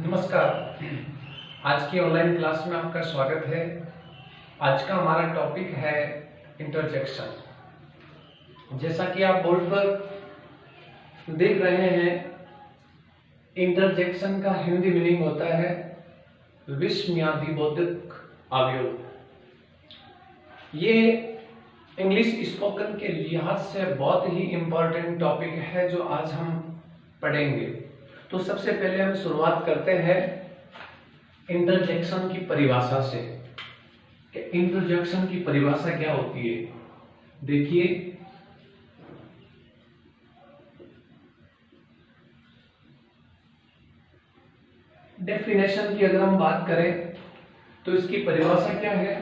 नमस्कार। आज की ऑनलाइन क्लास में आपका स्वागत है। आज का हमारा टॉपिक है इंटरजेक्शन। जैसा कि आप बोर्ड पर देख रहे हैं, इंटरजेक्शन का हिंदी मीनिंग होता है विषम्यादि बौद्धिक अवयव। ये इंग्लिश स्पोकन के लिहाज से बहुत ही इम्पोर्टेंट टॉपिक है जो आज हम पढ़ेंगे। तो सबसे पहले हम शुरुआत करते हैं इंटरजेक्शन की परिभाषा से कि इंटरजेक्शन की परिभाषा क्या होती है। देखिए, डेफिनेशन की अगर हम बात करें तो इसकी परिभाषा क्या है।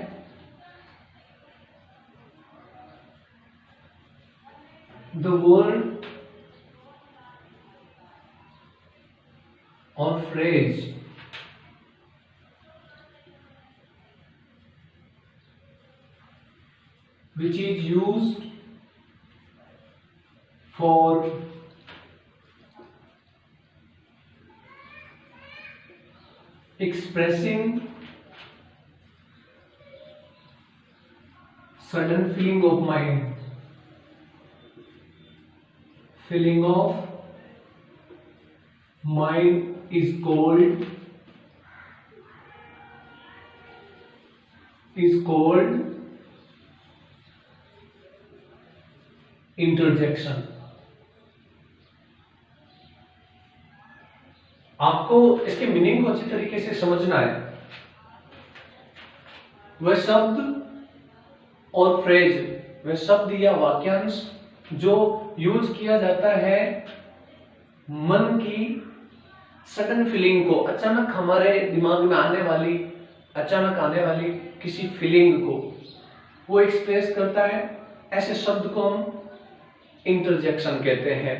The word or phrase which is used for expressing certain feeling of mind, feeling of mind is called interjection। आपको इसके मीनिंग को अच्छी तरीके से समझना है। वह शब्द और फ्रेज, वह शब्द या वाक्यांश जो यूज किया जाता है मन की सडन फीलिंग को, अचानक हमारे दिमाग में आने वाली किसी फीलिंग को वो एक्सप्रेस करता है, ऐसे शब्द को हम इंटरजेक्शन कहते हैं।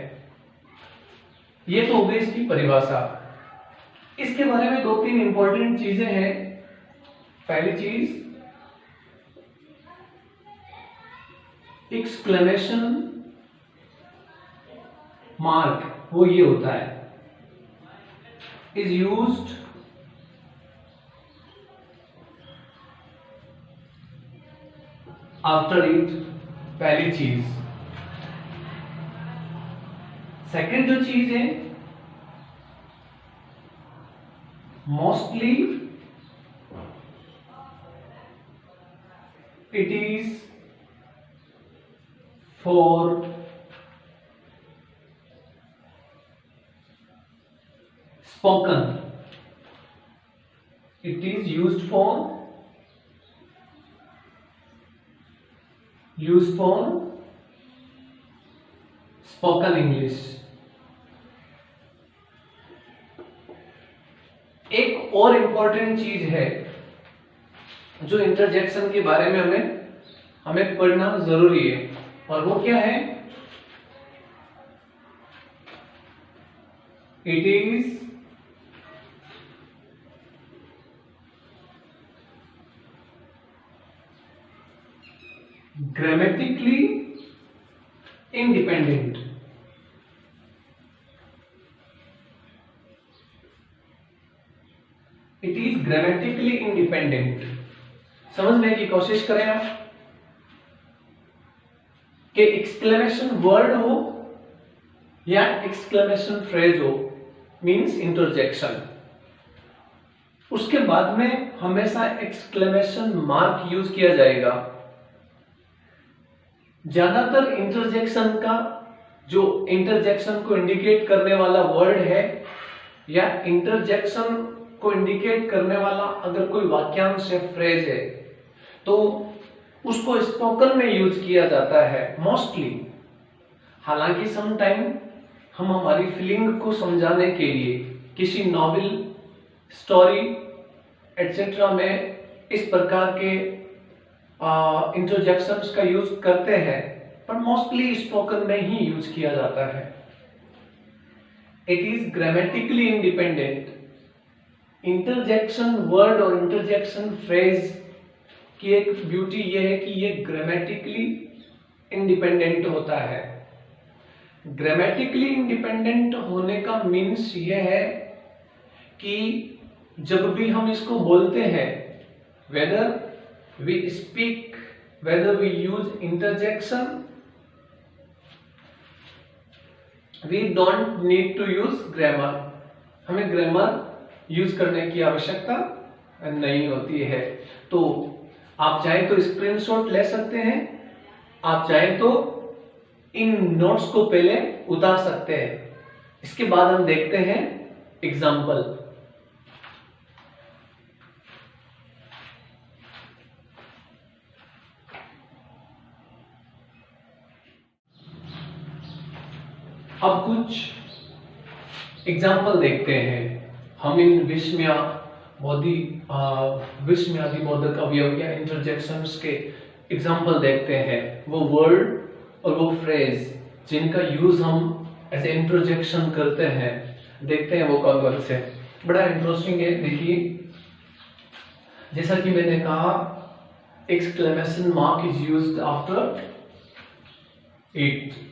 ये तो हो गई इसकी परिभाषा। इसके बारे में दो तीन इंपॉर्टेंट चीजें हैं। पहली चीज, एक्सक्लेमेशन मार्क, वो ये होता है is used after it, पहली चीज। सेकंड जो चीज है, mostly it is for spoken, it is used for spoken English। एक और इंपॉर्टेंट चीज है जो इंटरजेक्शन के बारे में हमें पढ़ना जरूरी है, और वो क्या है। It is grammatically independent। It is grammatically independent। समझने की कोशिश करें आप कि एक्सक्लेमेशन वर्ड हो या एक्सक्लेमेशन फ्रेज हो, मींस इंटरजेक्शन, उसके बाद में हमेशा एक्सक्लेमेशन मार्क यूज किया जाएगा। ज्यादातर इंटरजेक्शन का जो इंटरजेक्शन को इंडिकेट करने वाला वर्ड है या इंटरजेक्शन को इंडिकेट करने वाला अगर कोई वाक्यांश है, फ्रेज है, तो उसको स्पोकन में यूज किया जाता है मोस्टली। हालांकि सम टाइम हम हमारी फीलिंग को समझाने के लिए किसी नॉवेल, स्टोरी एटसेट्रा में इस प्रकार के इंटरजेक्शंस का यूज करते हैं, पर मोस्टली स्पोकन में ही यूज किया जाता है। It is grammatically independent. Interjection word और इंटरजेक्शन फ्रेज की एक ब्यूटी यह है कि ये ग्रामेटिकली इंडिपेंडेंट होता है। ग्रामेटिकली इंडिपेंडेंट होने का मीन्स यह है कि जब भी हम इसको बोलते हैं, whether we speak, whether we use interjection, we don't need to use grammar. हमें ग्रामर यूज करने की आवश्यकता नहीं होती है। तो आप चाहें तो स्क्रीनशॉट ले सकते हैं, आप चाहें तो इन नोट्स को पहले उतार सकते हैं। इसके बाद हम देखते हैं एग्जाम्पल। अब कुछ एग्जाम्पल देखते हैं। हम इन विस्मयादि बोधक अवयव या इंटरजेक्शंस के एग्जाम्पल देखते हैं। वो वर्ड और वो फ्रेज जिनका यूज हम ऐसे इंटरजेक्शन करते हैं, देखते हैं वो कौन कौन से। बड़ा इंटरेस्टिंग है। देखिए, जैसा कि मैंने कहा, exclamation mark is used after it.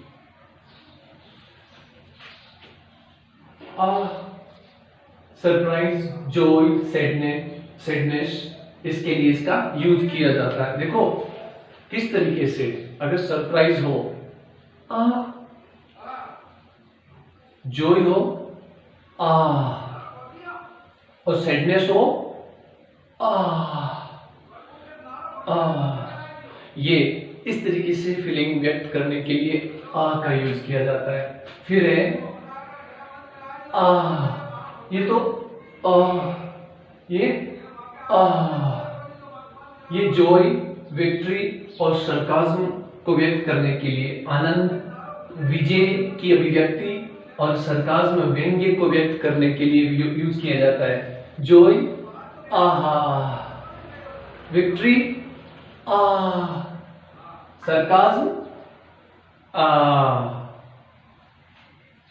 Surprise, Joy, sadness, इसके लिए इसका यूज किया जाता है। देखो किस तरीके से, अगर सरप्राइज हो जॉय हो और सैडनेस हो ये इस तरीके से फीलिंग व्यक्त करने के लिए का यूज किया जाता है। फिर है ये तो ये जॉय, विक्ट्री और सरकाज्म को व्यक्त करने के लिए, आनंद, विजय की अभिव्यक्ति और सरकाज्म, व्यंग्य को व्यक्त करने के लिए यूज किया जाता है। जॉय विक्ट्री, सरकाज्म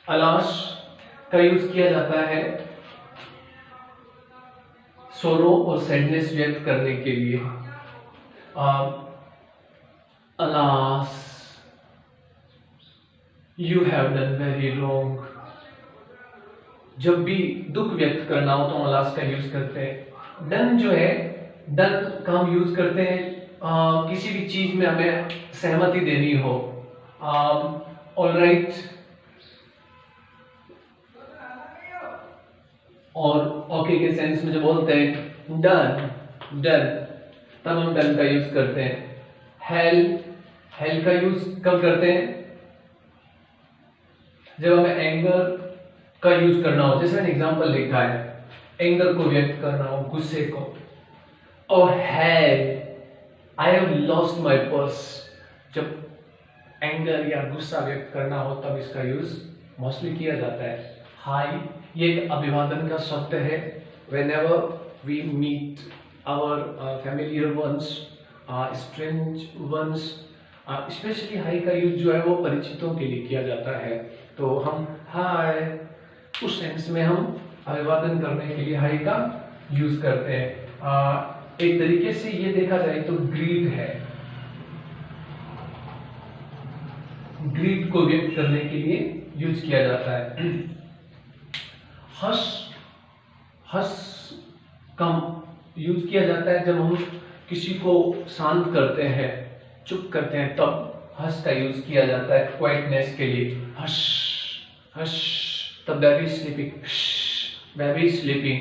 अलाश का यूज किया जाता है सोरो और सैडनेस व्यक्त करने के लिए। Alas, you have done very wrong. जब भी दुख व्यक्त करना हो तो अलास का यूज करते हैं। डन जो है, डन का हम यूज करते हैं किसी भी चीज में हमें सहमति देनी हो। ऑलराइट और ओके के सेंस में जो बोलते हैं डन, तब हम डन का यूज करते हैं। हेल का यूज कब करते हैं? जब हमें एंगर का यूज करना हो, जैसे मैंने एग्जांपल लिखा है, एंगर को व्यक्त करना हो, गुस्से को। और hello, I have lost my purse, जब एंगर या गुस्सा व्यक्त करना हो तब इसका यूज मोस्टली किया जाता है। हाई, ये एक अभिवादन का शब्द है। whenever we meet our familiar ones, strange ones, specially high का यूज जो है वो परिचितों के लिए किया जाता है। तो हम हाय, उस सेंस में हम अभिवादन करने के लिए हाई का यूज करते हैं। एक तरीके से ये देखा जाए तो ग्रीड है, ग्रीड को व्यक्त करने के लिए यूज किया जाता है। हस का यूज किया जाता है जब हम किसी को शांत करते हैं, चुप करते हैं, तब हस का यूज किया जाता है क्वाइटनेस के लिए। हश हश, तब बेबी स्लीपिंग, बेबी स्लीपिंग,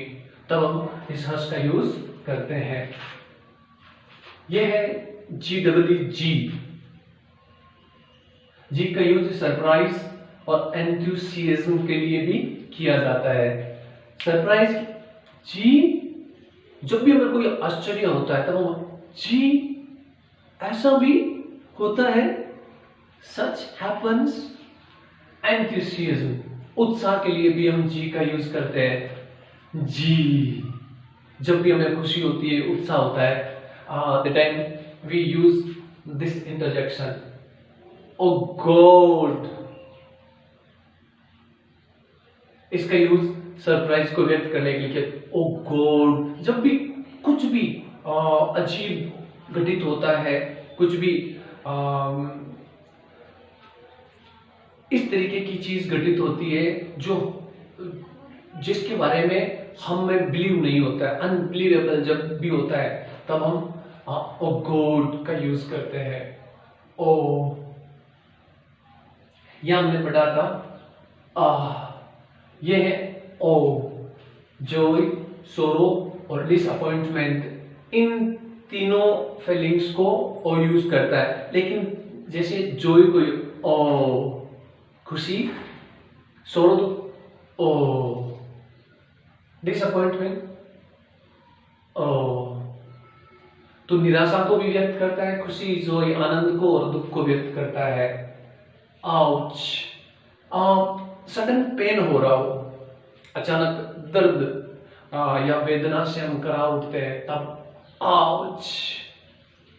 तब हम इस हस का यूज करते हैं। यह है जी। जी का यूज सरप्राइज और एंथुसियाज्म के लिए भी किया जाता है। सरप्राइज जी, जब भी हमें कोई आश्चर्य होता है तब हम जी, ऐसा भी होता है, सच हैपन्स। एंथुसियाज्म, उत्साह के लिए भी हम जी का यूज करते हैं। जी, जब भी हमें खुशी होती है, उत्साह होता है, the time we use this interjection. Oh God, इसका यूज सरप्राइज को व्यक्त करने के लिए। ओ गॉड, जब भी कुछ भी अजीब घटित होता है, कुछ भी इस तरीके की चीज घटित होती है जो जिसके बारे में हम में बिलीव नहीं होता है, अनबिलीवेबल जब भी होता है तब हम ओ गॉड का यूज करते हैं। ओ, यहां हमने पढ़ा था ये है ओ, जॉय, सोरो और डिसअपॉइंटमेंट, इन तीनों फीलिंग्स को ओ यूज करता है। लेकिन जैसे जॉय को ओ खुशी, सोरो तो ओ, डिसअपॉइंटमेंट ओ, तो निराशा को भी व्यक्त करता है, खुशी जॉय आनंद को और दुख को व्यक्त करता है। आउच, सडन पेन हो रहा हो, अचानक दर्द या वेदना से हम करा उठते हैं तब ouch,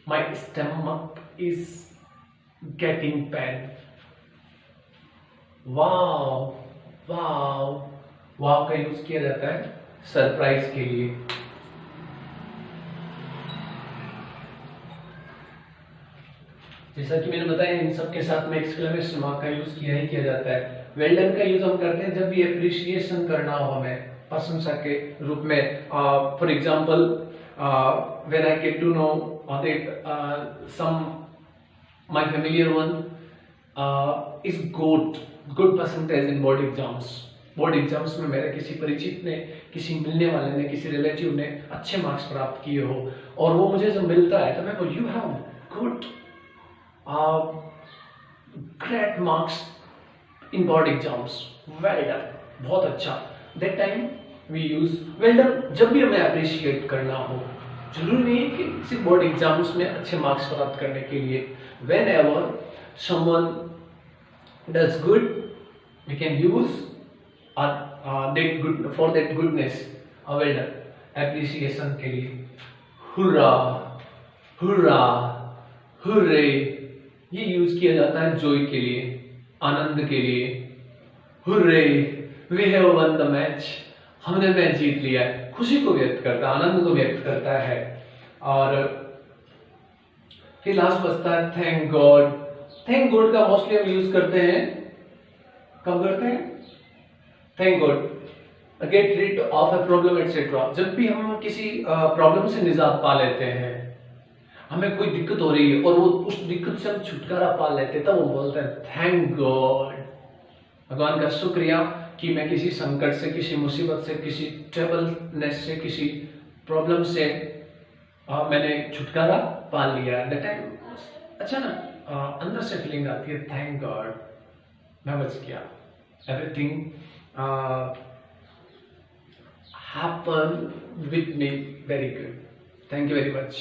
my stomach is getting pain. Wow, wow, wow का यूज किया जाता है सरप्राइज के लिए। जैसा कि मैंने बताया इन सब के साथ में एक्सक्लेमेशन मार्क का यूज किया ही किया जाता है। वेल डन का यूज हम करते हैं जब भी एप्रिसिएशन करना हो हमें, प्रशंसा के रूप में। For example when I get to know that some my familiar one is good percentage in board exams. Board exams में मेरे किसी परिचित ने, किसी मिलने वाले ने, किसी रिलेटिव ने अच्छे मार्क्स प्राप्त किए हो और वो मुझे जब मिलता है तो मैं को you have good great marks in board exams, well done, बहुत अच्छा। That time we use well done जब भी हमें अप्रिशिएट करना हो। जरूरी नहीं है कि सिर्फ बोर्ड एग्जाम्स में अच्छे मार्क्स प्राप्त करने के लिए। Whenever someone does good we can use that good for that goodness, well done, appreciation के लिए। हुर्रा, हुर्रा, हुर्रे, ये यूज किया जाता है जॉय के लिए, आनंद के लिए। Hurray, we have won the match, हमने मैच जीत लिया है, खुशी को व्यक्त करता है, आनंद को व्यक्त करता है। और फिर लास्ट बचता है थैंक गॉड। थैंक गॉड का मोस्टली हम यूज करते हैं, कब करते हैं? Thank God, get rid of a problem etcetera. जब भी हम किसी प्रॉब्लम से निजात पा लेते हैं, हमें कोई दिक्कत हो रही है और वो उस दिक्कत से हम छुटकारा पा लेते हैं, तब वो बोलते हैं थैंक गॉड, भगवान का शुक्रिया कि मैं किसी संकट से, किसी मुसीबत से, किसी ट्रबलनेस से, किसी प्रॉब्लम से मैंने छुटकारा पा लिया। दैट टाइम अच्छा ना, अंदर से फीलिंग आती है थैंक गॉड, मैं बच गया, everything happened with me very good. Thank you very much.